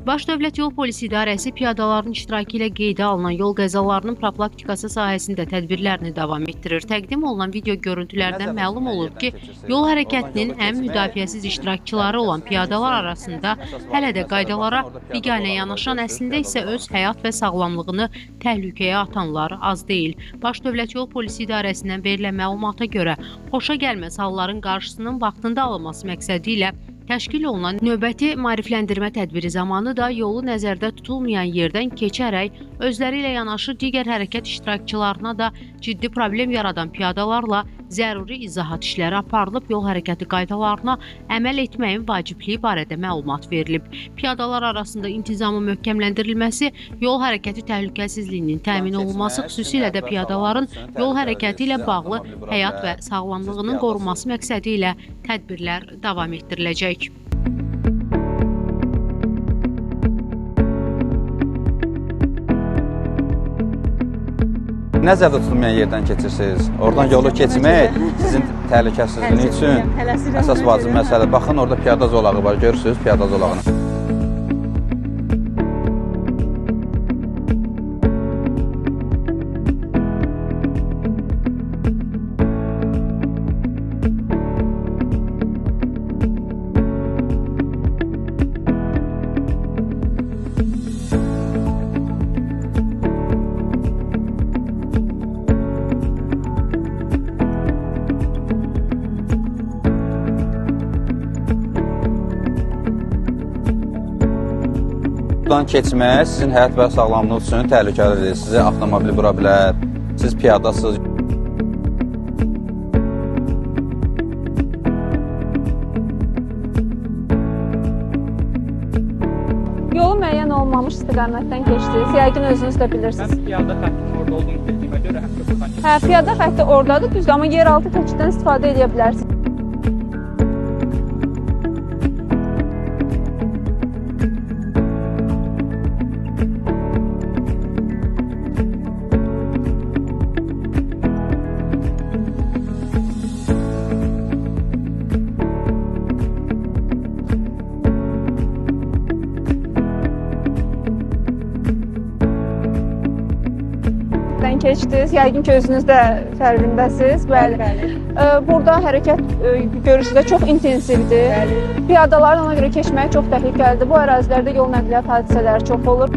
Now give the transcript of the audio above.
Baş Dövlət Yol Polisi İdarəsi piyadaların iştirakı ilə qeydə alınan yol qəzalarının profilaktikası sahəsində tədbirlərini davam etdirir. Təqdim olunan video görüntülərdən məlum olur ki, yol hərəkətinin ən müdafiəsiz iştirakçıları olan piyadalar arasında hələ də qaydalara biganə yanaşan, əslində isə öz həyat və sağlamlığını təhlükəyə atanlar az deyil. Baş Dövlət Yol Polisi İdarəsindən verilən məlumata görə, xoşa gəlməz halların qarşısının vaxtında alınması məqsədi ilə təşkil olunan növbəti maarifləndirmə tədbiri zamanı da yolu nəzərdə tutulmayan yerdən keçərək özləri ilə yanaşı digər hərəkət iştirakçılarına da ciddi problem yaradan piyadalarla zəruri izahat işləri aparılıb, yol hərəkəti qaydalarına əməl etməyin vacibliyi barədə məlumat verilib. Piyadalar arasında intizamın möhkəmləndirilməsi, yol hərəkəti təhlükəsizliyinin təmin olunması, xüsusilə də piyadaların yol hərəkəti ilə bağlı həyat və sağlamlığının qorunması məqsədi ilə tədbirlər davam etdiriləcək. Nəzərdə tutulmayan yerdən keçirsiniz. Oradan yolu keçmək sizin təhlükəsizliyiniz üçün əsas vacib məsələdir. Baxın, orada piyada zolağı var, görürsünüz piyada zolağını. Buradan keçmək sizin həyat və sağlamlığınız üçün təhlükəlidir. Sizi avtomobil vura bilər, siz piyadasınız. Yolu müəyyən olmamış istiqamətdən keçdiniz, yəqin özünüz də bilirsiniz. Mən piyada xəttinin orada olduğunu bildiyimə görə hətta buradan keçdim. Piyada xətti oradadır, düzdür, amma yeraltı keçiddən istifadə edə bilərsiniz. Keçdiniz, yəqin ki, özünüz də fərqindəsiniz. Bəli. Burada hərəkət görüşü çox intensivdir. Piyadaların ona görə keçməyi çox təhlükəlidir. Bu ərazilərdə yol nəqliyyat hadisələri çox olur.